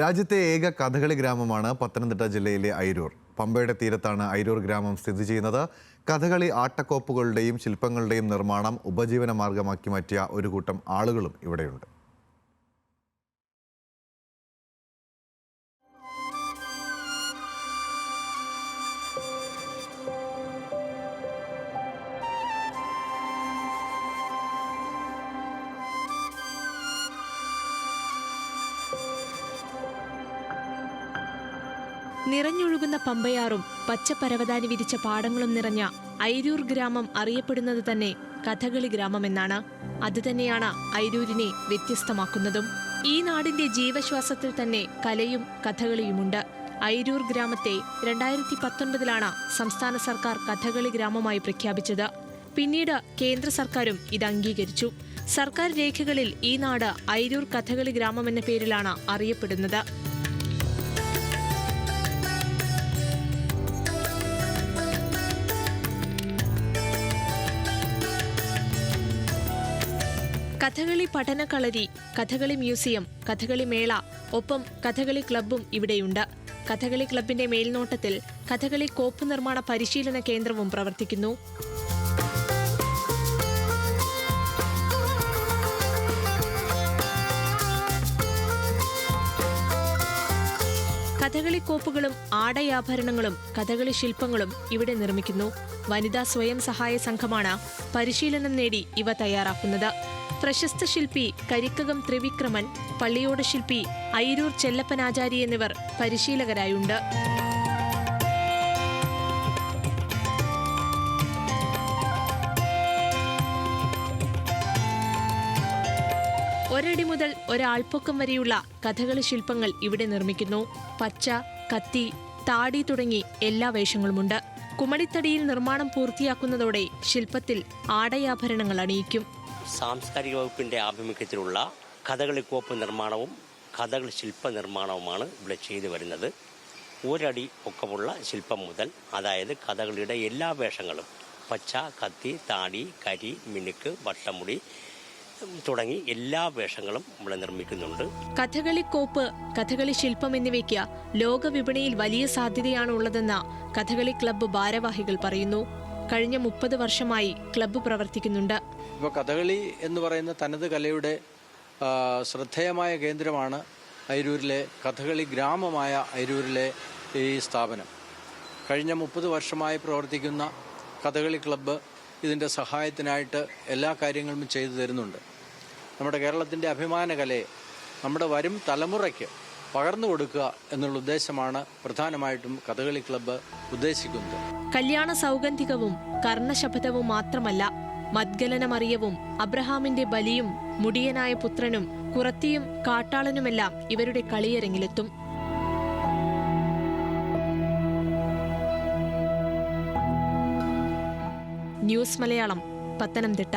രാജ്യത്തെ ഏക കഥകളി ഗ്രാമമാണ് പത്തനംതിട്ട ജില്ലയിലെ അയിരൂർ. പമ്പയുടെ തീരത്താണ് അയിരൂർ ഗ്രാമം സ്ഥിതി ചെയ്യുന്നത്. കഥകളി ആട്ടക്കോപ്പുകളുടെയും ശില്പങ്ങളുടെയും നിർമ്മാണം ഉപജീവന മാർഗമാക്കി മാറ്റിയ ഒരു കൂട്ടം ആളുകളും ഇവിടെയുണ്ട്. നിറഞ്ഞൊഴുകുന്ന പമ്പയാറും പച്ചപ്പരവതാനി വിരിച്ച പാടങ്ങളും നിറഞ്ഞ അയിരൂർ ഗ്രാമം അറിയപ്പെടുന്നത് തന്നെ കഥകളി ഗ്രാമമെന്നാണ്. അതുതന്നെയാണ് അയിരൂരിനെ വ്യത്യസ്തമാക്കുന്നതും. ഈ നാടിന്റെ ജീവശ്വാസത്തിൽ തന്നെ കലയും കഥകളിയുമുണ്ട്. അയിരൂർ ഗ്രാമത്തെ 2019 സംസ്ഥാന സർക്കാർ കഥകളി ഗ്രാമമായി പ്രഖ്യാപിച്ചത്. പിന്നീട് കേന്ദ്ര സർക്കാരും ഇത് അംഗീകരിച്ചു. സർക്കാർ രേഖകളിൽ ഈ നാട് അയിരൂർ കഥകളി ഗ്രാമമെന്ന പേരിലാണ് അറിയപ്പെടുന്നത്. കഥകളി പഠനകളരി, കഥകളി മ്യൂസിയം, കഥകളി മേള, ഒപ്പം കഥകളി ക്ലബ്ബും ഇവിടെയുണ്ട്. കഥകളി ക്ലബിന്റെ മേൽനോട്ടത്തിൽ കഥകളി കോപ്പ് നിർമ്മാണ പരിശീലന കേന്ദ്രവും പ്രവർത്തിക്കുന്നു. കഥകളി കോപ്പുകളും ആടയാഭരണങ്ങളും കഥകളി ശില്പങ്ങളും ഇവിടെ നിർമ്മിക്കുന്നു. വനിതാ സ്വയം സഹായ സംഘമാണ് പരിശീലനം നേടി ഇവ തയ്യാറാക്കുന്നത്. പ്രശസ്ത ശില്പി കരിക്കകം ത്രിവിക്രമൻ, പള്ളിയോട് ശില്പി അയിരൂർ ചെല്ലപ്പനാചാരി എന്നിവർ പരിശീലകരായുണ്ട്. ഒരടി മുതൽ ഒരാൾപ്പൊക്കം വരെയുള്ള കഥകളി ശില്പങ്ങൾ ഇവിടെ നിർമ്മിക്കുന്നു. പച്ച, കത്തി, താടി തുടങ്ങി എല്ലാ വേഷങ്ങളുമുണ്ട്. കുമളിത്തടിയിൽ നിർമ്മാണം പൂർത്തിയാക്കുന്നതോടെ ശില്പത്തിൽ ആടയാഭരണങ്ങൾ അണിയിക്കും. സാംസ്കാരിക വകുപ്പിന്റെ ആഭിമുഖ്യത്തിലുള്ള കഥകളി കോപ്പ് നിർമ്മാണവും കഥകളി ശില്പ നിർമ്മാണവുമാണ് ഇവിടെ ചെയ്തു വരുന്നത്. ഒരടി പൊക്കമുള്ള ശില്പം മുതൽ, അതായത് കഥകളിയുടെ എല്ലാ വേഷങ്ങളും, പച്ച, കത്തി, താടി, കരി, മിനുക്ക്, വട്ടമുടി തുടങ്ങി എല്ലാ വേഷങ്ങളും ഇവിടെ നിർമ്മിക്കുന്നുണ്ട്. കഥകളി കോപ്പ്, കഥകളി ശില്പം എന്നിവയ്ക്ക് ലോകവിപണിയിൽ വലിയ സാധ്യതയാണ് ഉള്ളതെന്ന് കഥകളി ക്ലബ്ബ് ഭാരവാഹികൾ പറയുന്നു. കഴിഞ്ഞ 30 വർഷമായി ക്ലബ്ബ് പ്രവർത്തിക്കുന്നുണ്ട്. ഇപ്പോൾ കഥകളി എന്ന് പറയുന്ന തനത് കലയുടെ ശ്രദ്ധേയമായ കേന്ദ്രമാണ് അയിരൂരിലെ കഥകളി ഗ്രാമമായ അയിരൂരിലെ ഈ സ്ഥാപനം. കഴിഞ്ഞ 30 വർഷമായി പ്രവർത്തിക്കുന്ന കഥകളി ക്ലബ്ബ് ഇതിൻ്റെ സഹായത്തിനായിട്ട് എല്ലാ കാര്യങ്ങളും ചെയ്തു തരുന്നുണ്ട്. നമ്മുടെ കേരളത്തിൻ്റെ അഭിമാന കലയെ നമ്മുടെ വരും തലമുറയ്ക്ക് പകർന്നു കൊടുക്കുക എന്നുള്ള ഉദ്ദേശമാണ് പ്രധാനമായിട്ടും കഥകളി ക്ലബ്ബ് ഉദ്ദേശിക്കുന്നത്. കല്യാണ സൗഗന്ധികവും കർണശപഥവും മാത്രമല്ല, മദ്ഗലനമറിയവും അബ്രഹാമിന്റെ ബലിയും മുടിയനായ പുത്രനും കുറത്തിയും കാട്ടാളനുമെല്ലാം ഇവരുടെ കളിയരങ്ങിലെത്തും. ന്യൂസ് മലയാളം, പത്തനംതിട്ട.